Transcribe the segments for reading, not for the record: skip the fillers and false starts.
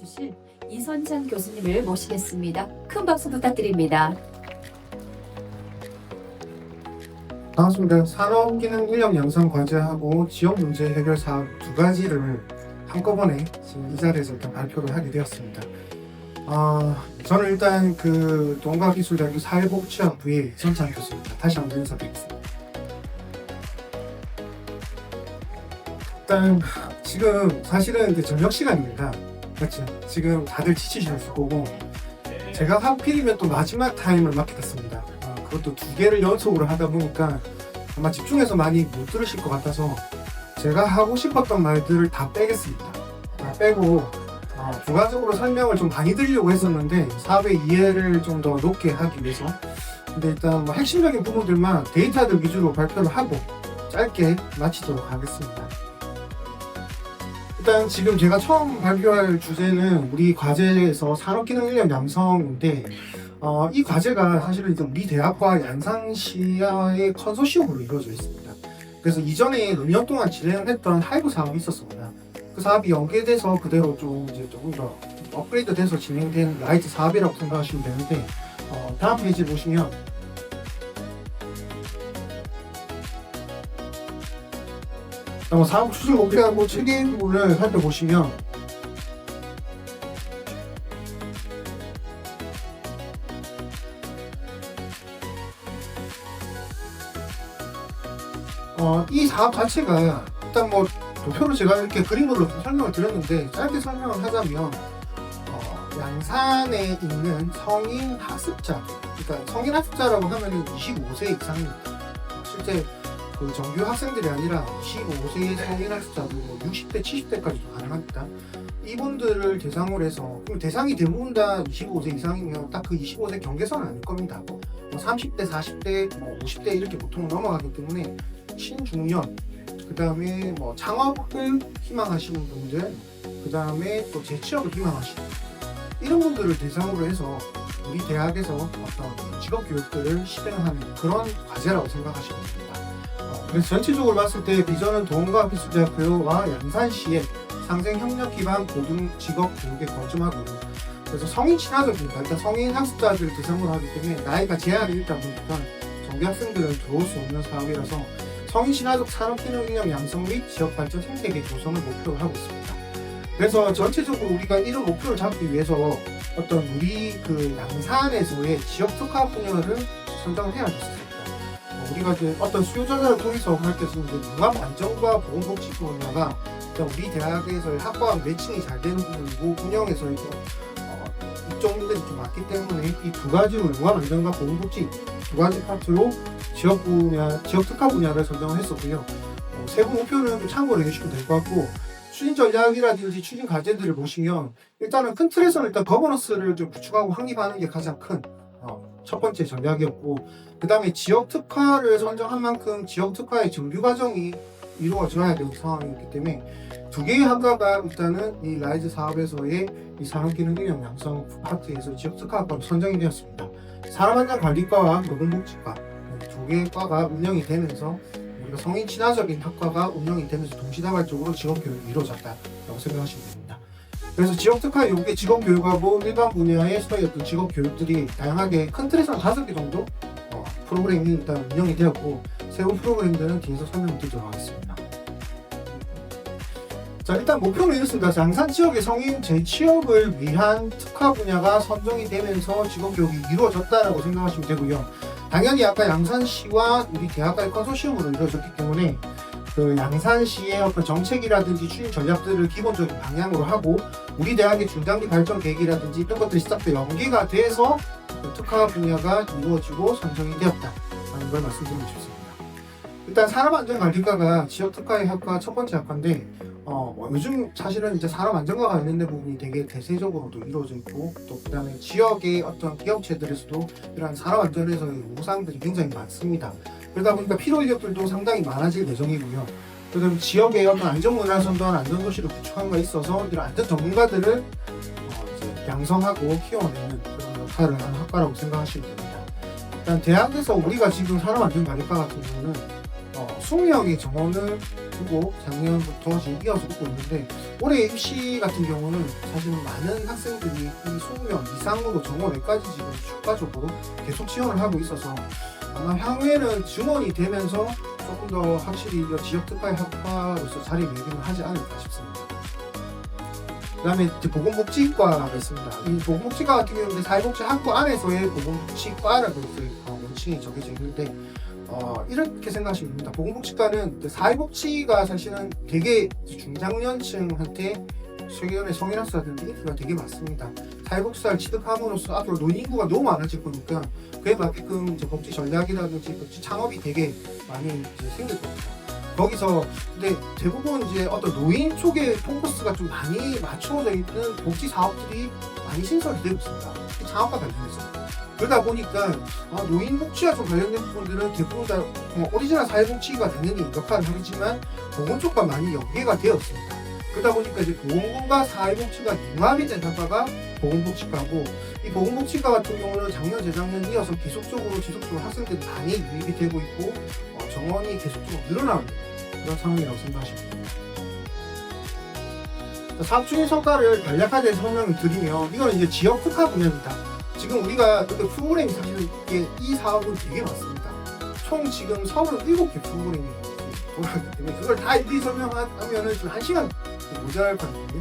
주실 이선찬 교수님을 모시겠습니다. 큰 박수 부탁드립니다. 반갑습니다. 산업기능 인력 양성 과제하고 지역 문제 해결 사업 두 가지를 한꺼번에 지금 이 자리에서 일단 발표를 하게 되었습니다. 저는 일단 동국학기술대학교 사회복지학부의 이선찬 교수입니다. 다시 한번 인사드리겠습니다. 일단 지금 사실은 이제 저녁 시간입니다. 그렇죠? 지금 다들 지치실 거고 제가 하필이면 또 마지막 타임을 맡게 됐습니다. 그것도 두 개를 연속으로 하다 보니까 아마 집중해서 많이 못 들으실 것 같아서 제가 하고 싶었던 말들을 다 빼겠습니다. 다 빼고 부가적으로 설명을 좀 많이 드리려고 했었는데 사업의 이해를 좀 더 높게 하기 위해서 근데 일단 핵심적인 부분들만 데이터들 위주로 발표를 하고 짧게 마치도록 하겠습니다. 일단 지금 제가 처음 발표할 주제는 우리 과제에서 산업기능 인력 양성인데 이 과제가 사실은 이제 우리 대학과 양산시와의 컨소시엄으로 이루어져 있습니다. 그래서 이전에 2년 동안 진행했던 하이브 사업이 있었습니다. 그 사업이 연계돼서 그대로 조금 더 업그레이드돼서 진행된 라이트 사업이라고 생각하시면 되는데 다음 페이지 보시면 사업 추진 목표하고 책임을 살펴보시면 이 사업 자체가 일단 도표로 제가 이렇게 그림으로 설명을 드렸는데 짧게 설명을 하자면 양산에 있는 성인 학습자, 그러니까 성인 학습자라고 하면 25세 이상입니다. 실제 정규 학생들이 아니라 25세의 성인 학습자도 60대, 70대까지도 가능합니다. 이분들을 대상으로 해서 그럼 대상이 대부분 다 25세 이상이면 딱 그 25세 경계선은 아닐 겁니다. 30대, 40대, 50대 이렇게 보통 넘어가기 때문에 신중년, 그 다음에 창업을 희망하시는 분들, 그 다음에 또 재취업을 희망하시는 분들, 이런 분들을 대상으로 해서 우리 대학에서 어떤 직업 교육들을 실행하는 그런 과제라고 생각하시면 됩니다. 그래서 전체적으로 봤을 때 비전은 동국학기술대학교와 양산시의 상생 협력 기반 고등 직업 교육에 거점하고요. 그래서 성인 친화적입니다. 일단 성인 학습자들을 대상으로 하기 때문에 나이가 제한이 있다 보니까 정규 학생들은 들어올 수 없는 사업이라서 성인 친화적 산업기능 인력 양성 및 지역 발전 생태계 조성을 목표로 하고 있습니다. 그래서 전체적으로 우리가 이런 목표를 잡기 위해서 어떤 우리 양산에서의 지역 특화 분야를 선정을 해야 됐습니다. 우리가 이제 어떤 수요 조사를 통해서 할 때는 융합안전과 보건복지 분야가 우리 대학에서의 학과와 매칭이 잘 되는 부분이고 운영에서 이쪽들이 좀 많기 때문에 이 두 가지로 융합안전과 보건복지 두 가지 파트로 지역 특화 분야를 선정을 했었고요. 세부 목표는 좀 참고를 해주시면 될 것 같고 추진 전략이라든지 추진 과제들을 보시면 일단은 큰 틀에서는 일단 거버넌스를 좀 구축하고 확립하는 게 가장 큰 첫 번째 전략이었고 그 다음에 지역 특화를 선정한 만큼 지역 특화의 정규 과정이 이루어져야 되는 상황이기 때문에 두 개의 학과가 일단은 이 라이즈 사업에서의 이 산업기능 인력 양성 파트에서 지역 특화학과로 선정이 되었습니다. 산업안전관리과와 노동복지과 두 개의 과가 운영이 되면서 우리가 성인 친화적인 학과가 운영이 되면서 동시다발적으로 직업교육이 이루어졌다라고 생각하시면 됩니다. 그래서 지역특화 요구의 직업교육하고 일반 분야의 어떤 직업교육들이 다양하게 큰 틀에서는 5개 정도 프로그램이 일단 운영이 되었고 세부 프로그램들은 뒤에서 설명드리도록 하겠습니다. 자, 일단 목표는 이렇습니다. 양산 지역의 성인 재취업을 위한 특화 분야가 선정이 되면서 직업교육이 이루어졌다라고 생각하시면 되고요. 당연히 아까 양산시와 우리 대학과의 컨소시엄으로 이루어졌기 때문에 양산시의 어떤 정책이라든지 추진 전략들을 기본적인 방향으로 하고 우리 대학의 중장기 발전 계획이라든지 이런 것들이 싹 다 연계가 돼서 특화 분야가 이루어지고 선정이 되었다라는 걸 말씀드리고 싶습니다. 일단 산업안전관리과가 지역특화의 학과 첫 번째 학과인데 요즘 사실은 이제 산업안전과 관련된 부분이 되게 대세적으로도 이루어져 있고 또 그 다음에 지역의 어떤 기업체들에서도 이러한 산업안전에서의 요구사항들이 굉장히 많습니다. 그러다 보니까 필요 인력들도 상당히 많아질 예정이고요. 그다음 지역의 어떤 안전문화를 선도하는 안전도시를 구축하는 데 있어서 이런 안전 전문가들을 이제 양성하고 키워내는 그런 역할을 하는 학과라고 생각하시면 됩니다. 일단 대학에서 우리가 지금 산업안전관리과 같은 경우는 20명의 정원을 두고 작년부터 지금 이어서 오고 있는데, 올해 입시 같은 경우는 사실 많은 학생들이 이 20명 이상으로 정원에까지 지금 추가적으로 계속 지원을 하고 있어서 아마 향후에는 증원이 되면서 조금 더 확실히 지역 특화의 학과로서 자리매김을 하지 않을까 싶습니다. 그 다음에 보건복지과가 있습니다. 이 보건복지과 같은 경우는 사회복지학부 안에서의 보건복지과라고 원칭이 정해져 있는데, 이렇게 생각하시면 됩니다. 보건복지과는 사회복지가 사실은 되게 중장년층한테 최근에 성인학사들한테 인기가 되게 많습니다. 사회복지사를 취득함으로써 앞으로 노인 인구가 너무 많아질 거니까 그에 맞게끔 복지 전략이라든지 복지 창업이 되게 많이 생길 겁니다. 거기서 근데 대부분 이제 어떤 노인 쪽에 포커스가 좀 많이 맞춰져 있는 복지 사업들이 많이 신설이 되고 있습니다. 창업과 관련해서. 그러다 보니까 노인 복지와 좀 관련된 부분들은 대부분 다 오리지널 사회복지가 당연히 역할을 하겠지만 보건 쪽과 많이 연계가 되었습니다. 그러다 보니까 이제 보건과 사회복지가 융합이 된 학과가 보건복지과고, 이 보건복지과 같은 경우는 작년, 재작년 이어서 지속적으로 학생들이 많이 유입이 되고 있고 정원이 계속적으로 늘어나는 그런 상황이라고 생각하시면 됩니다. 사업중의 성과를 간략하게 설명을 드리면, 이거는 이제 지역 특화 분야입니다. 지금 우리가 프로그램이 사실은 이 사업은 되게 많습니다. 총 지금 37개 프로그램이 돌아가기 때문에 그걸 다 일일이 설명하면은 지금 1시간 모자랄 것 같은데,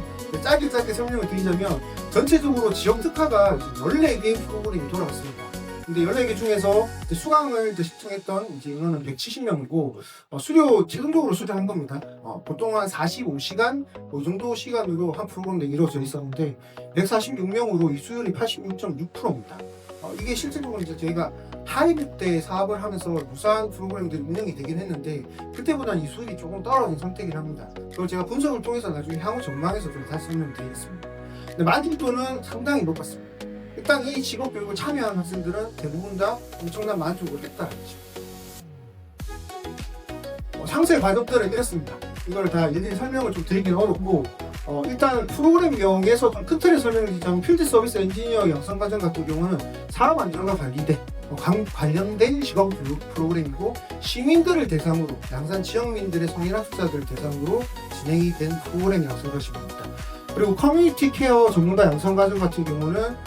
짧게 설명을 드리자면 전체적으로 지역 특화가 14개의 프로그램이 돌아왔습니다. 근데 14개 중에서 수강을 신청했던 인원은 170명이고 수료 최종적으로 수료한 겁니다. 보통 한 45시간 이 정도 시간으로 한 프로그램이 이루어져 있었는데 146명으로 이 수율이 86.6%입니다. 이게 실질적으로 이제 저희가 하이브 때 사업을 하면서 유사한 프로그램들이 운영이 되긴 했는데 그때보다는 이 수율이 조금 떨어진 상태이긴 합니다. 그걸 제가 분석을 통해서 나중에 향후 전망에서 좀 다시 설명드리겠습니다. 근데 만족도는 상당히 높았습니다. 일단 이 직업 교육을 참여한 학생들은 대부분 다 엄청난 만족을 했다는 거죠. 상세 과정들은 이렇습니다. 이걸 다 일일이 설명을 좀 드리긴 어렵고, 일단 프로그램명에서 좀 큰 틀을 설명드리자면 필드 서비스 엔지니어 양성 과정 같은 경우는 사업 안전과 관련된 직업 교육 프로그램이고, 시민들을 대상으로 양산 지역민들의 성인학습자들을 대상으로 진행이 된 프로그램이라고 생각하시면 됩니다. 그리고 커뮤니티 케어 전문가 양성 과정 같은 경우는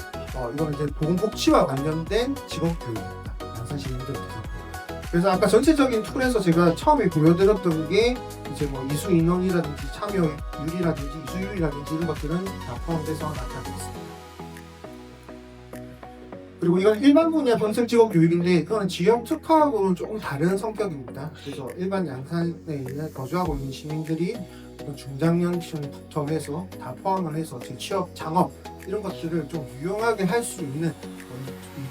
이거는 이제 보건복지와 관련된 직업교육입니다. 양산 시민들 대상으로. 그래서 아까 전체적인 툴에서 제가 처음에 보여드렸던 게 이제 이수 인원이라든지 참여율이라든지 이수율이라든지 이런 것들은 다 포함돼서 나타나고 있습니다. 그리고 이건 일반 분야 평생 직업 교육인데, 이거는 지역 특화하고는 조금 다른 성격입니다. 그래서 일반 양산에 거주하고 있는 시민들이 중장년층부터 해서 다 포함을 해서 제 취업, 창업 이런 것들을 좀 유용하게 할 수 있는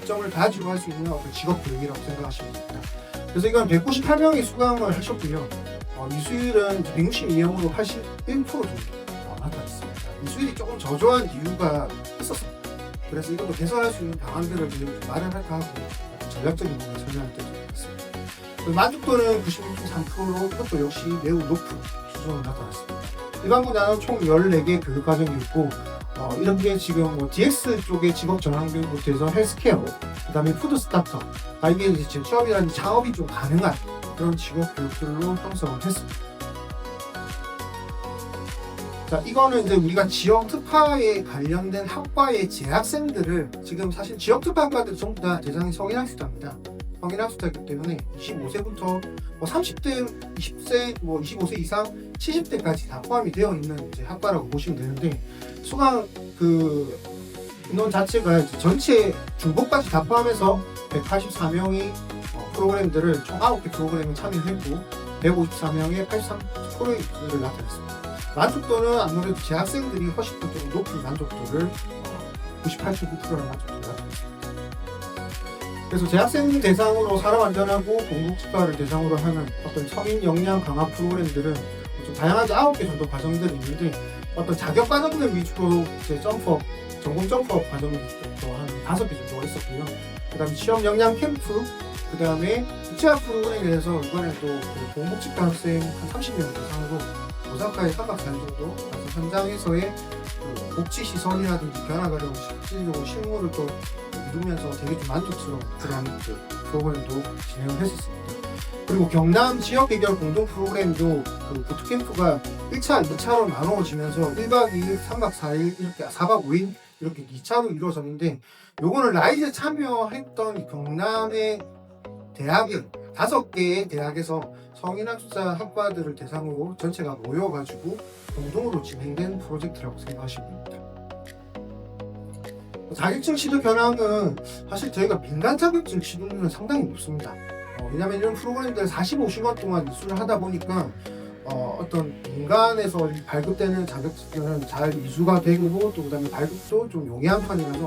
이점을 가지고 할 수 있는 어떤 직업 교육이라고 생각하시면 됩니다. 그래서 이건 198명이 수강을 하셨고요. 이수율은 162명으로 81% 정도 나타났습니다. 이수율이 조금 저조한 이유가 있었습니다. 그래서 이것도 개선할 수 있는 방안들을 마련할까 하고 전략적인 부분을 설명할 때 있습니다. 만족도는 96.3%로 이것도 역시 매우 높은 수준으로 나타났습니다. 일반 분야는 총 14개 교육과정이 있고, 이런 게 지금 DX 쪽의 직업 전환 교육부터 해서 헬스케어, 그 다음에 푸드 스타터, 이게 이제 취업이라든지 창업이 좀 가능한 그런 직업 교육들로 형성을 했습니다. 자, 이거는 이제 우리가 지역 특화에 관련된 학과의 재학생들을, 지금 사실 지역 특화 학과들 전부 다 대상이 성인학습자입니다. 성인학습자이기 때문에 25세부터 30대, 20세, 25세 이상 70대까지 다 포함이 되어 있는 이제 학과라고 보시면 되는데, 수강 인원 자체가 이제 전체 중복까지 다 포함해서 184명이 프로그램들을 총 9개 프로그램에 참여했고 154명의 83%를 나타냈습니다. 만족도는 아무래도 재학생들이 훨씬 더 좀 높은 만족도를 98.9%라는 만족도를 나타냈습니다. 그래서 재학생 대상으로 산업안전하고 보건복지과를 대상으로 하는 어떤 성인 역량 강화 프로그램들은 좀 다양하게 9개 정도 과정들이 있는데, 어떤 자격 과정들 위주로 이제 전공 점프업 과정도 한 5개 정도가 있었고요. 그 다음에 취업 역량 캠프, 그 다음에 국제화 프로그램에 대해서 이번에도 보건복지과 학생 한 30명 대상으로 오사카의 3박 4일 정도 가서 현장에서의 복지시설이라든지 변화가려고 실질적으로 실무를 또 이루면서 되게 좀 만족스러운 그런 프로그램도 진행을 했었습니다. 그리고 경남 지역 해결 공동 프로그램도 그 부트캠프가 1차, 2차로 나누어지면서 1박 2일, 3박 4일, 이렇게 4박 5일 이렇게 2차로 이루어졌는데, 요거는 라이즈에 참여했던 경남의 대학을 5개의 대학에서 성인학습자 학과들을 대상으로 전체가 모여가지고 공동으로 진행된 프로젝트라고 생각하시면 됩니다. 자격증 취득 현황은 사실 저희가 민간 자격증 취득률은 상당히 높습니다. 왜냐하면 이런 프로그램들 45시간 동안 이수를 하다 보니까 어떤 민간에서 발급되는 자격증은 잘 이수가 되고, 또 그다음에 발급도 좀 용이한 편이라서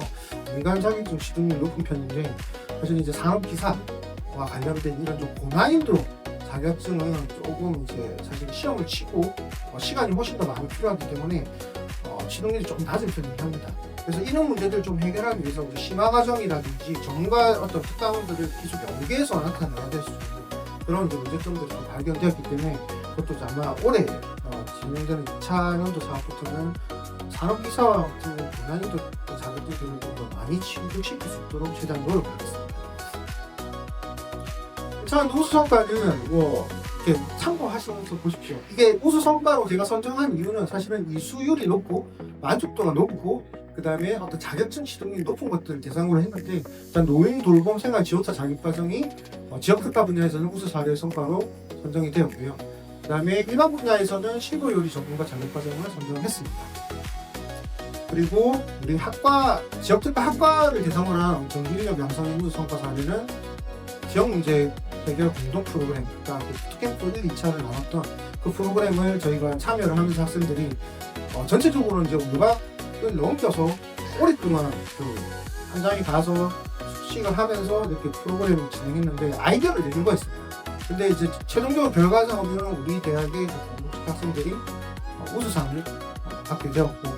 민간 자격증 취득률이 높은 편인데, 사실 이제 산업기사와 관련된 이런 좀 고난이도 자격증은 조금 이제 사실 시험을 치고 시간이 훨씬 더 많이 필요하기 때문에 취득률이 조금 낮은 편이긴 합니다. 그래서 이런 문제들 좀 해결하기 위해서 심화 과정이라든지 전문가 어떤 특강원들을 계속 연계해서 나타나야 될 수 있는 그런 문제점들이 좀 발견되었기 때문에, 그것도 아마 올해 진행되는 2차 연도 사업부터는 산업기사와 같은 고난이도 자격증들을 좀 더 많이 취득시킬 수 있도록 최대한 노력하겠습니다. 자, 우수 성과는 이렇게 참고하시면서 보십시오. 이게 우수 성과로 제가 선정한 이유는 사실은 이수율이 높고 만족도가 높고, 그 다음에 어떤 자격증 취득률이 높은 것들을 대상으로 했는데, 일단 노인 돌봄 생활 지원자 자격과정이 지역 특화 분야에서는 우수 사례 성과로 선정이 되었고요. 그 다음에 일반 분야에서는 실무 요리 전문가 자격과정을 선정했습니다. 그리고 우리 지역 특화 학과를 대상으로 한 정규인력 양성의 우수 성과 사례는 지역 문제 해결 공동 프로그램, 그러니까 부트캠프 1, 2차를 나눴던 그 프로그램을 저희가 참여를 하면서 학생들이 전체적으로 이제 우리가 넘겨서 오랫동안 그 현장에 가서 숙식을 하면서 이렇게 프로그램을 진행했는데 아이디어를 내는 거였습니다. 근데 이제 최종적으로 결과상으로는 우리 대학의 공동직 학생들이 우수상을 받게 되었고,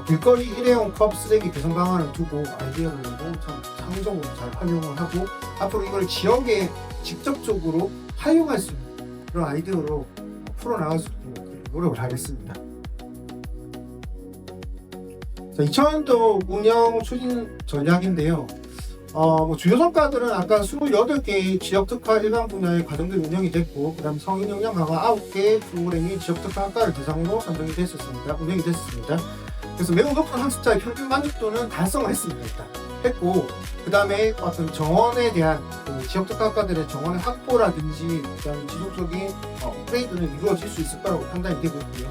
길거리 일회용 컵 쓰레기 개선 방안을 두고 아이디어를 내고 참 창의적으로 잘 활용을 하고, 앞으로 이걸 지역에 직접적으로 활용할 수 있는 그런 아이디어로 풀어나갈 수 있도록 노력을 하겠습니다. 2000년도 운영 추진 전략인데요. 주요 성과들은 아까 28개의 지역특화 일반 분야의 과정들이 운영이 됐고, 그 다음 성인 역량 강화 9개의 프로그램이 지역특화 학과를 대상으로 선정이 됐었습니다. 운영이 됐었습니다. 그래서 매우 높은 학습자의 평균 만족도는 달성을 했습니다. 일단 했고, 그 다음에 어떤 정원에 대한 그 지역특화 학과들의 정원의 확보라든지, 그다음에 지속적인 업그레이드는 이루어질 수 있을 거라고 판단이 되고 있고요.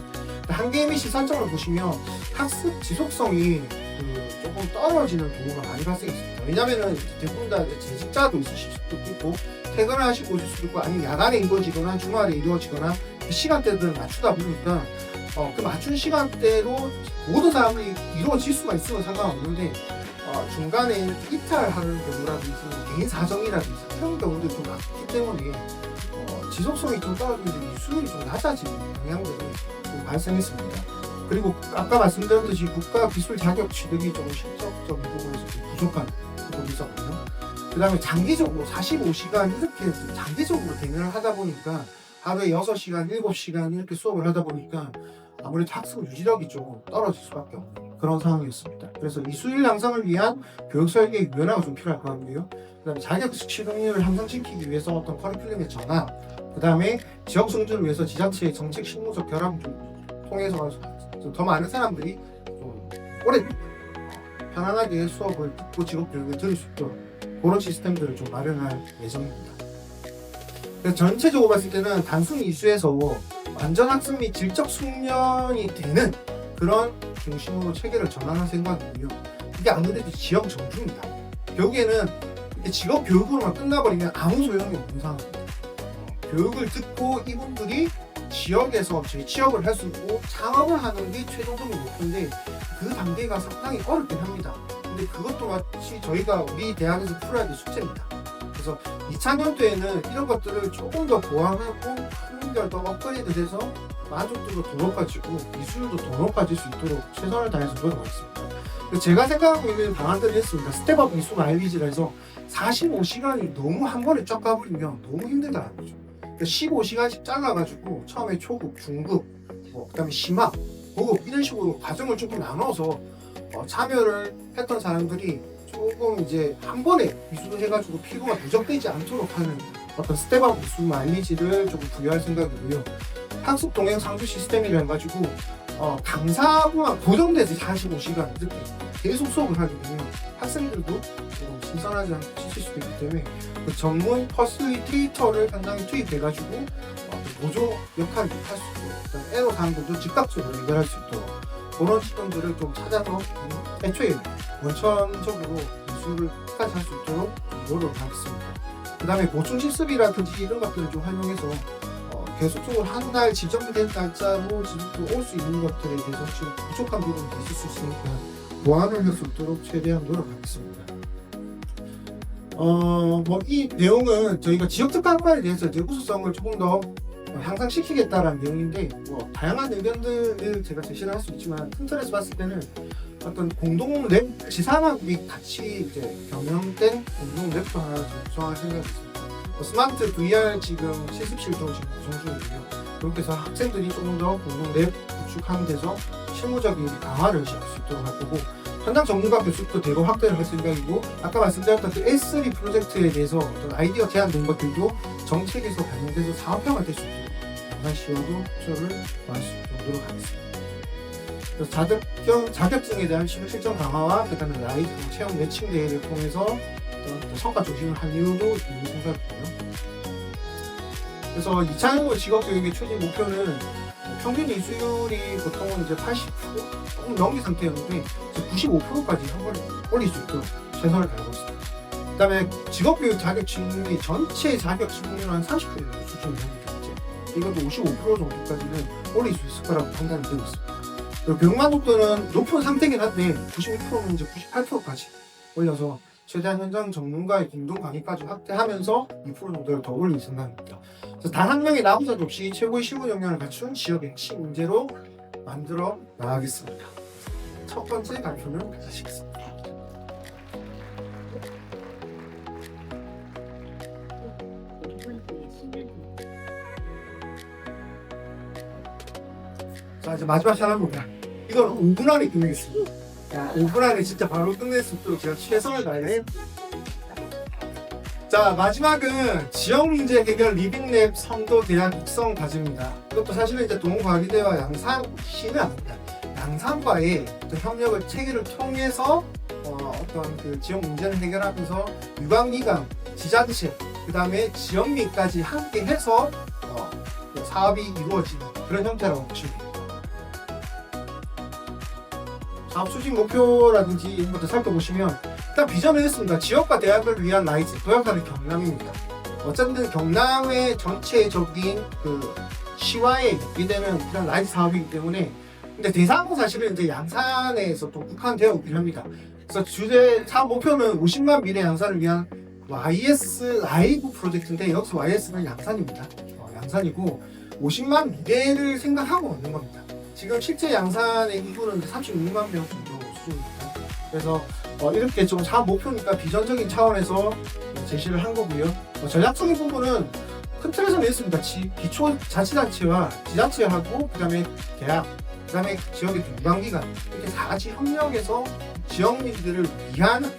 한계의 시산점을 보시면 학습 지속성이 조금 떨어지는 경우가 많이 발생했습니다. 왜냐면은 대부분 다 재직자도 있으실 수도 있고, 퇴근을 하시고 오실 수도 있고, 아니면 야간에 이루어지거나 주말에 이루어지거나 그 시간대들을 맞추다 보니까 그 맞춘 시간대로 모든 사람이 이루어질 수가 있으면 상관없는데, 중간에 이탈하는 경우라든지 개인 사정이라든지 이런 경우도 좀 많기 때문에 지속성이 좀 떨어지면서 이수율이 좀 낮아지는 경향들이 좀 발생했습니다. 그리고 아까 말씀드렸듯이 국가 기술 자격 취득이 조금 실적적인 부분에서 좀 부족한 부분이 있었거든요. 그 다음에 장기적으로 45시간 이렇게 장기적으로 대면을 하다 보니까 하루에 6시간, 7시간 이렇게 수업을 하다 보니까 아무래도 학습 유지력이 좀 떨어질 수밖에 없는 그런 상황이었습니다. 그래서 이수율 양성을 위한 교육 설계 변화가 좀 필요할 것 같고요. 그 다음에 자격 취득률을 향상시키기 위해서 어떤 커리큘럼의 전환, 그 다음에 지역 승진을 위해서 지자체의 정책 실무적 결합을 좀 통해서 더 많은 사람들이 좀 오래 편안하게 수업을 듣고 직업 교육을 들을 수 있도록 그런 시스템들을 좀 마련할 예정입니다. 그래서 전체적으로 봤을 때는 단순히 이수에서 완전 학습 및 질적 숙련이 되는 그런 중심으로 체계를 전환할 생각이고요. 이게 아무래도 지역 정주입니다. 결국에는 직업 교육으로만 끝나버리면 아무 소용이 없는 상황입니다. 교육을 듣고 이분들이 지역에서 재취업을 할 수 있고 창업을 하는 게 최종적인 목표인데, 그 단계가 상당히 어렵긴 합니다. 근데 그것도 마치 저희가 우리 대학에서 풀어야 될 숙제입니다. 그래서 2차 연도에는 이런 것들을 조금 더 보완하고 한결 더 업그레이드 돼서 만족도도 더 높아지고 이수율도 더 높아질 수 있도록 최선을 다해서 노력하겠습니다. 제가 생각하고 있는 방안들이 있습니다. 스텝업 이수 마일리지라 해서 45시간이 너무 한 번에 쫙 가버리면 너무 힘들다는 거죠. 15시간씩 잘라가지고 처음에 초급, 중급, 그 다음에 심화, 고급 이런 식으로 과정을 조금 나눠서 참여를 했던 사람들이 조금 이제 한 번에 이수를 해가지고 피부가 누적되지 않도록 하는 어떤 스텝업 이수 마일리지를 조금 부여할 생각이고요. 학습 동행 상주 시스템이라 해가지고 강사만 고정돼서 45시간 이렇게 계속 수업을 하게 되면 학생들도 좀 신선하지 않고 지칠 수도 있기 때문에 그 전문 퍼실리테이터를 상당히 투입해가지고 보조 역할을 할 수 있도록 애로사항들도 즉각적으로 해결할 수 있도록 그런 시점들을 좀 찾아서 애초에 원천적으로 이수를 끝까지 할 수 있도록 노력하겠습니다. 그 다음에 보충 실습이라든지 이런 것들을 좀 활용해서 계속적으로 한 달 지정된 날짜로 지금 올 수 있는 것들에 대해서 지금 부족한 부분이 있을 수 있으니까 보완을 할 수 있도록 최대한 노력하겠습니다. 이 내용은 저희가 지역 특강반에 대해서 이제 우수성을 조금 더 향상시키겠다라는 내용인데 다양한 의견들을 제가 제시를 할 수 있지만 큰 틀에서 봤을 때는 어떤 공동 랩 지산학이 같이 이제 경영된 공동 랩도 하나 좀 구성할 생각이 있습니다. 스마트 VR 지금 실습실도 지금 구성 중이고요. 그렇게 해서 학생들이 조금 더 공동 랩 구축하는 데서 실무적인 강화를 시킬 수 있도록 할 거고 현장 전문가 교습도 대거 확대를 할 생각이고 아까 말씀드렸던 그 S3 프로젝트에 대해서 어떤 아이디어 제안된 것들도 정책에서 반영돼서 사업화가 될 수 있도록 양산 시험도 투자를 구할 수 있도록 노력하겠습니다. 그래서 자격증에 대한 실전 강화와 그 다음에 라이프 체험 매칭 대회를 통해서 어떤 성과 중심을 한 이유도 있는 생각이고요. 그래서 2차형으로 직업교육의 추진 목표는 평균 이수율이 보통은 이제 80% 조금 넘긴 상태였는데 95%까지 한 번에 올릴 수 있도록 최선을 다하고 있습니다. 그 다음에 직업교육 자격증이 전체 자격 수준의 한 30% 수준입니다. 이것도 55% 정도까지는 올릴 수 있을 거라고 판단이 되고 있습니다. 그리고 교육 만족도는 높은 상태긴 한데 96%는 이제 98%까지 올려서 최대한 현장 전문가의 공동 강의까지 확대하면서 2% 정도를 더 올릴 생각입니다. 단 한 명의 나부자 없이 최고의 실무 역량을 갖춘 지역의 핵심 문제로 만들어 나가겠습니다. 첫 번째 발표는 하시겠습니다. 자, 이제 마지막 사람입니다. 이건 5분 안에 끝내겠습니다. 5분 안에 진짜 바로 끝낼 수 있도록 제가 최선을 다하겠습니다. 자, 마지막은 지역문제 해결 리빙랩 선도 대학 육성 과제입니다. 이것도 사실은 이제 동호과기대와 양산시는 아닙니다. 양산과의 협력을 체계를 통해서 어떤 그 지역 문제를 해결하면서 유관기관, 지자체, 그 다음에 지역민까지 함께 해서 사업이 이루어지는 그런 형태라고 보시면 됩니다. 사업 추진 목표라든지 이런 것들 살펴보시면 일단 비전을 했습니다. 지역과 대학을 위한 라이트, 도약하는 경남입니다. 어쨌든 경남의 전체적인 그 시와에 연계되는 이런 라이트 사업이기 때문에 근데 대상은 사실은 이제 양산에서 또 국한되어 있긴 합니다. 그래서 주제 사업 목표는 50만 미래 양산을 위한 YS 라이브 프로젝트인데 여기서 YS는 양산입니다. 양산이고 50만 미래를 생각하고 있는 겁니다. 지금 실제 양산의 인구는 36만 명 정도 수준입니다. 그래서 이렇게 좀 사업 목표니까 비전적인 차원에서 제시를 한 거고요. 전략적인 부분은 큰 틀에서는 있습니다. 기초자치단체와 지자체하고 그다음에 대학, 그다음에 지역의 유관기관 이렇게 다 같이 협력해서 지역민들을 위한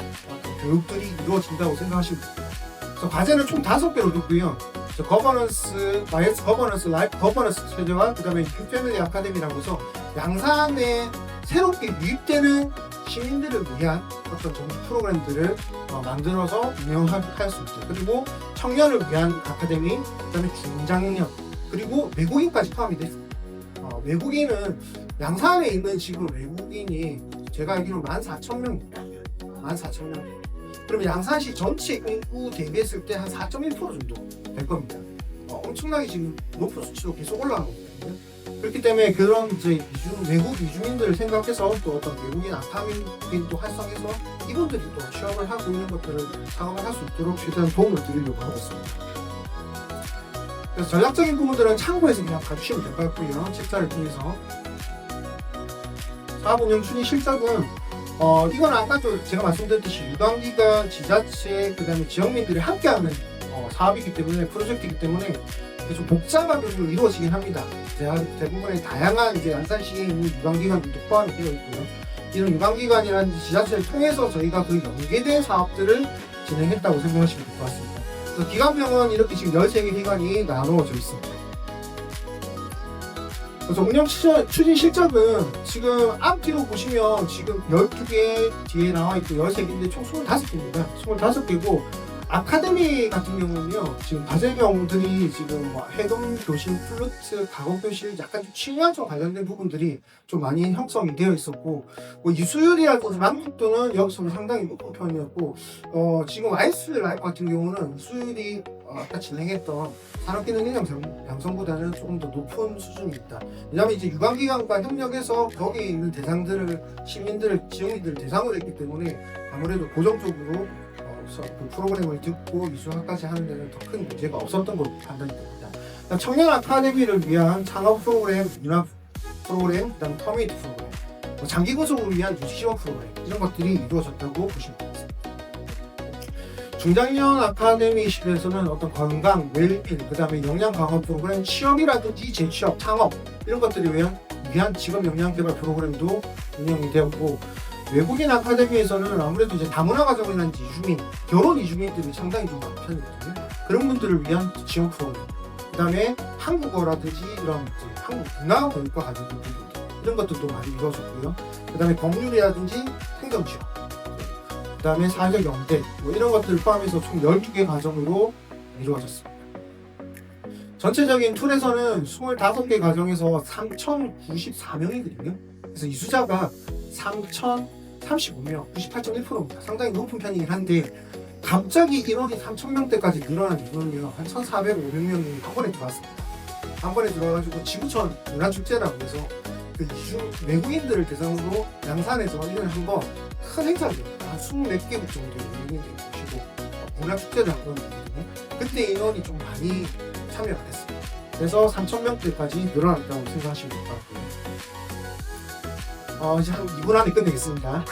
교육들이 이루어진다고 생각하시면 됩니다. 그래서 과제는 총 5개로 뒀고요. 거버넌스, YS 거버넌스, 라이프 거버넌스 체제와 그 다음에 뉴패밀리 아카데미라고 해서 양산에 새롭게 유입되는 시민들을 위한 어떤 정치 프로그램들을 만들어서 운영할 수 있죠. 그리고 청년을 위한 아카데미, 그 다음에 중장년, 그리고 외국인까지 포함이 됐습니다. 외국인은 양산에 있는 지금 외국인이 제가 알기로 14,000명입니다. 14,000명. 그러면 양산시 전체 인구 대비했을 때 한 4.1% 정도 될 겁니다. 엄청나게 지금 높은 수치로 계속 올라가고 있거든요. 그렇기 때문에 그런 이제 외국 이주민들을 생각해서 또 어떤 외국인 아카민도 활성해서 이분들이 또 취업을 하고 있는 것들을 상업을 할 수 있도록 최대한 도움을 드리려고 하고 있습니다. 그래서 전략적인 부분들은 참고해서 그냥 봐주시면 될 것 같고요. 책자를 통해서 사업 운영 추진 실적은 이건 아까 제가 말씀드렸듯이 유관기관, 지자체, 그 다음에 지역민들이 함께하는 사업이기 때문에 프로젝트이기 때문에 좀 복잡하게 이루어지긴 합니다. 대부분의 다양한 이제 양산시에 있는 유관기관들도 포함이 되어 있고요. 이런 유관기관이라든지 지자체를 통해서 저희가 그 연계된 사업들을 진행했다고 생각하시면 될 것 같습니다. 그래서 기관명은 이렇게 지금 13개 기관이 나누어져 있습니다. 그래서 운영 추진 실적은 지금 앞뒤로 보시면 지금 12개 뒤에 나와 있고 13개인데 총 25개입니다. 25개고 아카데미 같은 경우는요, 지금 과제명들이 지금 뭐 해금 교실, 플루트, 가곡 교실, 약간 좀 취미와 관련된 부분들이 좀 많이 형성이 되어 있었고, 뭐 이수율이라든지 만족도는 여기서 상당히 높은 편이었고, 지금 YS 라이프 같은 경우는 이수율이 아까 진행했던 산업기능 양성보다는 조금 더 높은 수준이 있다. 왜냐하면 이제 유관기관과 협력해서 거기에 있는 대상들을 시민들을 지역민들을 대상으로 했기 때문에 아무래도 고정적으로 그 프로그램을 듣고 이수학까지 하는 데는 더 큰 문제가 없었던 걸로 판단이 됩니다. 청년 아카데미를 위한 창업 프로그램, 융합 프로그램, 그다음 커뮤니티 프로그램, 장기 구속을 위한 유치원 프로그램 이런 것들이 이루어졌다고 보시면 되겠습니다. 중장년 아카데미실에서는 어떤 건강, 웰빙, 그다음에 역량 강화 프로그램, 취업이라든지 재취업, 창업 이런 것들을 위한 직업 역량 개발 프로그램도 운영이 되었고, 외국인 아카데미에서는 아무래도 이제 다문화 가정이라든지 이주민, 결혼 이주민들이 상당히 좀 많은 편이거든요. 그런 분들을 위한 지원 프로그램, 그 다음에 한국어라든지 이런 이제 한국 문화 교육과 관련된 부분들 이런 것들도 많이 이루어졌고요. 그 다음에 법률이라든지 행정 지원, 그 다음에 사회적 연대 뭐 이런 것들을 포함해서 총 12개 과정으로 이루어졌습니다. 전체적인 툴에서는 25개 과정에서 3,094명이거든요. 그래서 이수자가 3,035명, 98.1%입니다. 상당히 높은 편이긴 한데 갑자기 인원이 3,000명대까지 늘어난 이유는요, 한 1,400~500명이 한 번에 들어왔습니다. 한 번에 들어와가지고 지구촌 문화축제라고 해서 그 외국인들을 대상으로 양산에서 1년에 한 번 큰 행사를 한 20몇 개국 정도의 외국인들이 모시고 문화축제를 한 번 있거든요. 그때 인원이 좀 많이 참여가 됐습니다. 그래서 3,000명대까지 늘어났다고 생각하시면 될 것 같고요. 이제 한 2분 안에 끝내겠습니다.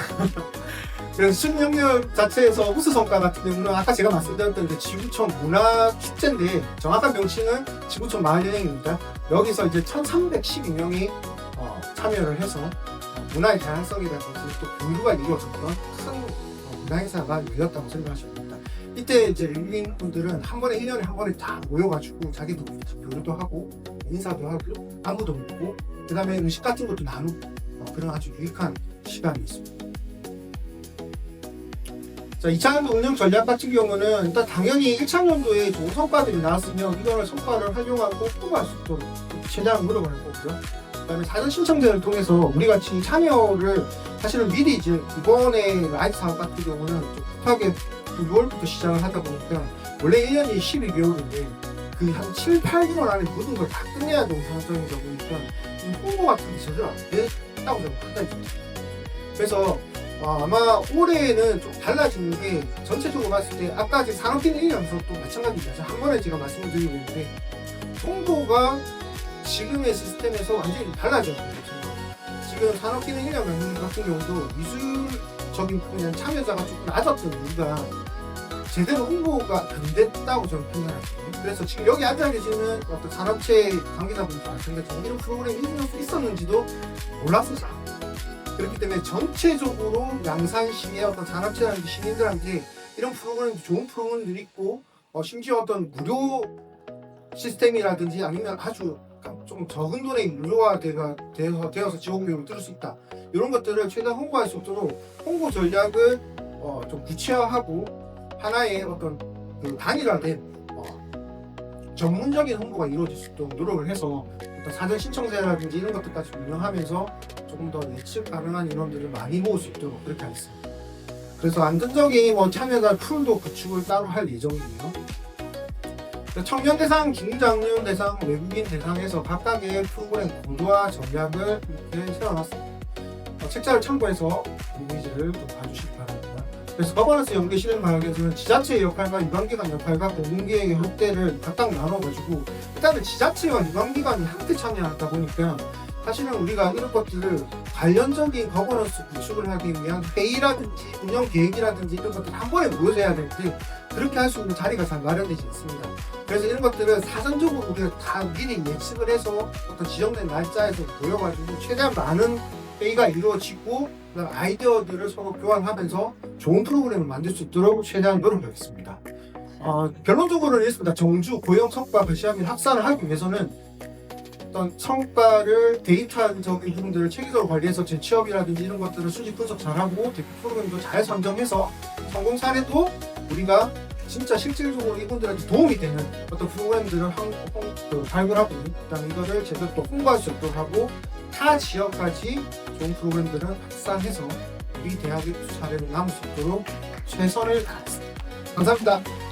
그래서 수능력 자체에서 우수 성과 같은 경우는 아까 제가 말씀드렸던 그 지구촌 문화축제인데 정확한 명칭은 지구촌 마을여행입니다. 여기서 이제 1,312명이 참여를 해서 문화의 다양성이라든지 또 교류가 이루어졌던 큰 문화행사가 열렸다고 생각하시면 됩니다. 이때 이제 외국인분들은 한 번에 1년에 한 번에 다 모여가지고 자기도 교류도 하고 인사도 하고 안부도 묻고 그 다음에 음식 같은 것도 나누고 그런 아주 유익한 시간이 있습니다. 자, 2차년도 운영 전략 같은 경우는 일단 당연히 1차년도에 좋은 성과들이 나왔으면 이거를 성과를 활용하고 뽑아갈 수 있도록 최대한 노력을 할 거고요. 그 다음에 사전 신청제를 통해서 우리 같이 참여를 사실은 미리 이제 이번에 라이트 사업 같은 경우는 좀 급하게 6월부터 시작을 하다 보니까 원래 1년이 12개월인데 그 한 7, 8개월 안에 모든 걸 다 끝내야 되는 상황이다 보니까 홍보 같은 게 제대로 안 됐다고 저는 판단이 듭니다. 그래서 아마 올해는 좀 달라지는 게 전체적으로 봤을 때 아까 이제 산업기능 1년서도 마찬가지입니다. 한 번에 제가 말씀을 드리고 있는데 홍보가 지금의 시스템에서 완전히 달라졌거든요. 지금 산업기능 1년 같은 경우도 미술적인 그냥 참여자가 조금 낮았던 이유가 제대로 홍보가 안 됐다고 저는 판단하거든요. 그래서 지금 여기 앉아 계시는 어떤 산업체 관계자분들 마찬가지로 이런 프로그램이 있었는지도 몰랐었죠. 그렇기 때문에 전체적으로 양산시의 어떤 산업체라든지 시민들한테 이런 프로그램, 좋은 프로그램들이 있고 심지어 어떤 무료 시스템이라든지 아니면 아주 좀 적은 돈에 무료화 되어서 지원교육을 들을 수 있다. 이런 것들을 최대한 홍보할 수 있도록 홍보 전략을 좀 구체화하고 하나의 어떤 그 단일화된 전문적인 홍보가 이루어질 수 있도록 노력을 해서 어떤 사전 신청제라든지 이런 것들까지 운영하면서 조금 더 예측 가능한 인원들을 많이 모을 수 있도록 그렇게 하겠습니다. 그래서 안전적인 참여자 풀도 구축을 따로 할 예정이고요. 청년 대상, 중장년 대상, 외국인 대상에서 각각의 프로그램 구도와 전략을 이렇게 세워놨습니다. 책자를 참고해서 이미지를 좀 봐주시기 바랍니다. 그래서 거버넌스 연계 실행 방향에서는 지자체의 역할과 유관기관 역할과 공공기획의 확대를 각각 나눠가지고 일단은 지자체와 유관기관이 함께 참여하다 보니까 사실은 우리가 이런 것들을 관련적인 거버넌스 구축을 하기 위한 회의라든지 운영 계획이라든지 이런 것들 한 번에 모여서 해야 되는데 그렇게 할 수 있는 자리가 잘 마련되지 않습니다. 그래서 이런 것들은 사전적으로 우리가 다 미리 예측을 해서 어떤 지정된 날짜에서 모여가지고 최대한 많은 회의가 이루어지고 그다음 아이디어들을 서로 교환하면서 좋은 프로그램을 만들 수 있도록 최대한 노력하겠습니다. 결론적으로는 이렇습니다. 정주 고용 성과 배시하면 학사를 하기 위해서는 어떤 성과를 데이터적인 부분들을 체계적으로 관리해서 제 취업이라든지 이런 것들을 수직 분석 잘하고 대표 프로그램도 잘 선정해서 성공 사례도 우리가 진짜 실질적으로 이분들한테 도움이 되는 어떤 프로그램들을 발굴하고 그다음에 이거를 제대로 또 홍보할 수 있도록 하고 타 지역까지 좋은 프로그램들은 확산해서 우리 대학의 사례를 남을 수 있도록 최선을 다하겠습니다. 감사합니다.